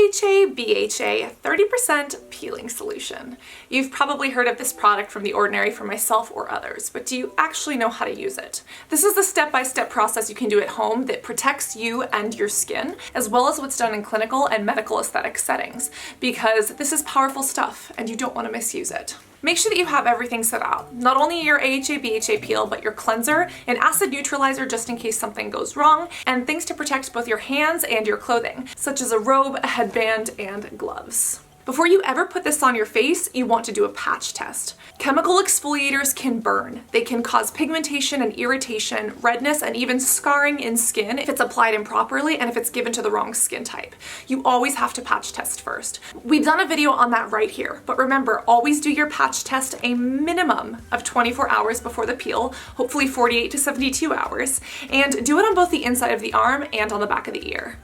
AHA BHA 30% peeling solution. You've probably heard of this product from The Ordinary from myself or others, but do you actually know how to use it? This is the step-by-step process you can do at home that protects you and your skin, as well as what's done in clinical and medical aesthetic settings, because this is powerful stuff and you don't want to misuse it. Make sure that you have everything set out. Not only your AHA BHA peel, but your cleanser, an acid neutralizer just in case something goes wrong, and things to protect both your hands and your clothing, such as a robe, a headband, and gloves. Before you ever put this on your face, you want to do a patch test. Chemical exfoliators can burn. They can cause pigmentation and irritation, redness, and even scarring in skin if it's applied improperly and if it's given to the wrong skin type. You always have to patch test first. We've done a video on that right here, but remember, always do your patch test a minimum of 24 hours before the peel, hopefully 48 to 72 hours, and do it on both the inside of the arm and on the back of the ear.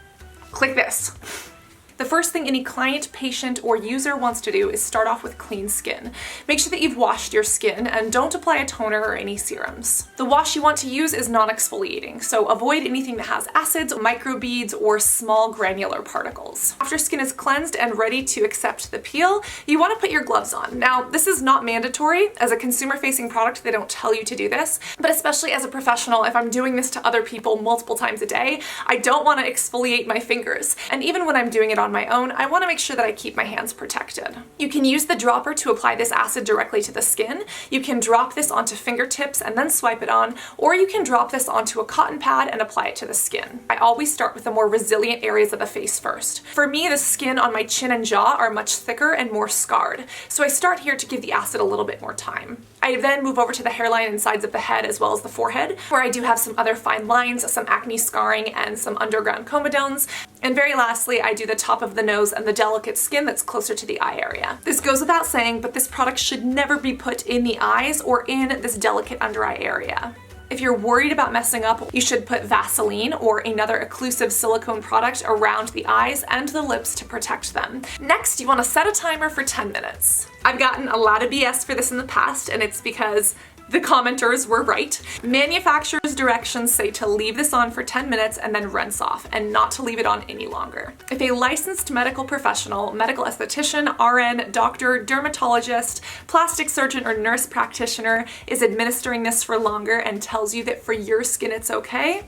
Click this. The first thing any client, patient, or user wants to do is start off with clean skin. Make sure that you've washed your skin and don't apply a toner or any serums. The wash you want to use is non-exfoliating, so avoid anything that has acids, microbeads, or small granular particles. After skin is cleansed and ready to accept the peel, you want to put your gloves on. Now, this is not mandatory. As a consumer-facing product, they don't tell you to do this, but especially as a professional, if I'm doing this to other people multiple times a day, I don't want to exfoliate my fingers. And even when I'm doing it on my own, I want to make sure that I keep my hands protected. You can use the dropper to apply this acid directly to the skin. You can drop this onto fingertips and then swipe it on, or you can drop this onto a cotton pad and apply it to the skin. I always start with the more resilient areas of the face first. For me, the skin on my chin and jaw are much thicker and more scarred, so I start here to give the acid a little bit more time. I then move over to the hairline and sides of the head as well as the forehead, where I do have some other fine lines, some acne scarring, and some underground comedones. And very lastly, I do the top of the nose and the delicate skin that's closer to the eye area. This goes without saying, but this product should never be put in the eyes or in this delicate under eye area. If you're worried about messing up, you should put Vaseline or another occlusive silicone product around the eyes and the lips to protect them. Next, you want to set a timer for 10 minutes. I've gotten a lot of BS for this in the past, and it's because the commenters were right. Manufacturer's directions say to leave this on for 10 minutes and then rinse off, and not to leave it on any longer. If a licensed medical professional, medical esthetician, RN, doctor, dermatologist, plastic surgeon, or nurse practitioner is administering this for longer and tells you that for your skin it's okay,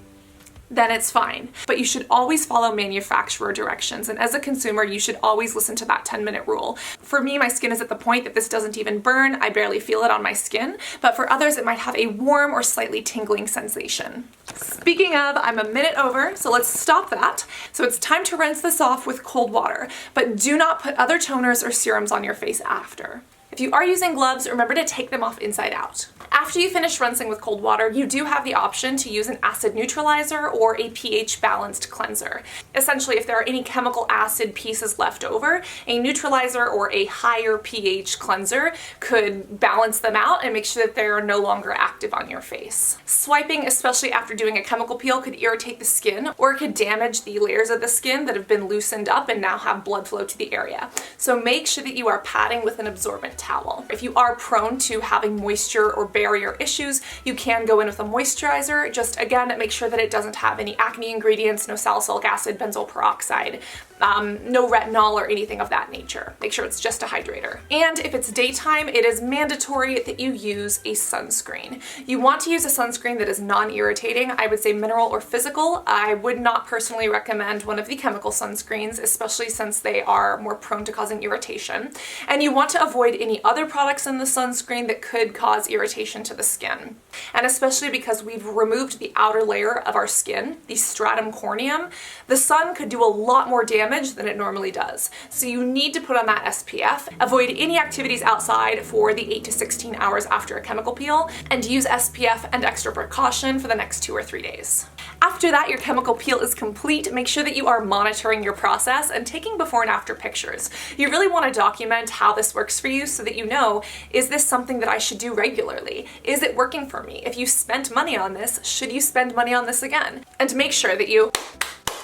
then it's fine. But you should always follow manufacturer directions, and as a consumer, you should always listen to that 10-minute rule. For me, my skin is at the point that this doesn't even burn. I barely feel it on my skin, but for others, it might have a warm or slightly tingling sensation. Speaking of, I'm a minute over, so let's stop that. So it's time to rinse this off with cold water, but do not put other toners or serums on your face after. If you are using gloves, remember to take them off inside out. After you finish rinsing with cold water, you do have the option to use an acid neutralizer or a pH balanced cleanser. Essentially, if there are any chemical acid pieces left over, a neutralizer or a higher pH cleanser could balance them out and make sure that they are no longer active on your face. Swiping, especially after doing a chemical peel, could irritate the skin, or it could damage the layers of the skin that have been loosened up and now have blood flow to the area. So make sure that you are patting with an absorbent towel. If you are prone to having moisture or barrier issues, you can go in with a moisturizer. Just again, make sure that it doesn't have any acne ingredients, no salicylic acid, benzoyl peroxide, no retinol or anything of that nature. Make sure it's just a hydrator. And if it's daytime, it is mandatory that you use a sunscreen. You want to use a sunscreen that is non-irritating. I would say mineral or physical. I would not personally recommend one of the chemical sunscreens, especially since they are more prone to causing irritation. And you want to avoid any other products in the sunscreen that could cause irritation to the skin. And especially because we've removed the outer layer of our skin, the stratum corneum, the sun could do a lot more damage than it normally does. So you need to put on that SPF, avoid any activities outside for the 8 to 16 hours after a chemical peel, and use SPF and extra precaution for the next 2 or 3 days. After that, your chemical peel is complete. Make sure that you are monitoring your process and taking before and after pictures. You really want to document how this works for you so that you know, is this something that I should do regularly? Is it working for me? If you spent money on this, should you spend money on this again? And make sure that you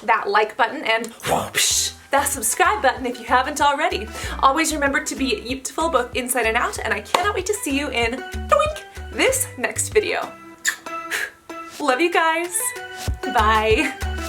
that like button and whoosh, that subscribe button if you haven't already. Always remember to be beautiful both inside and out, and I cannot wait to see you in this next video. Love you guys. Bye.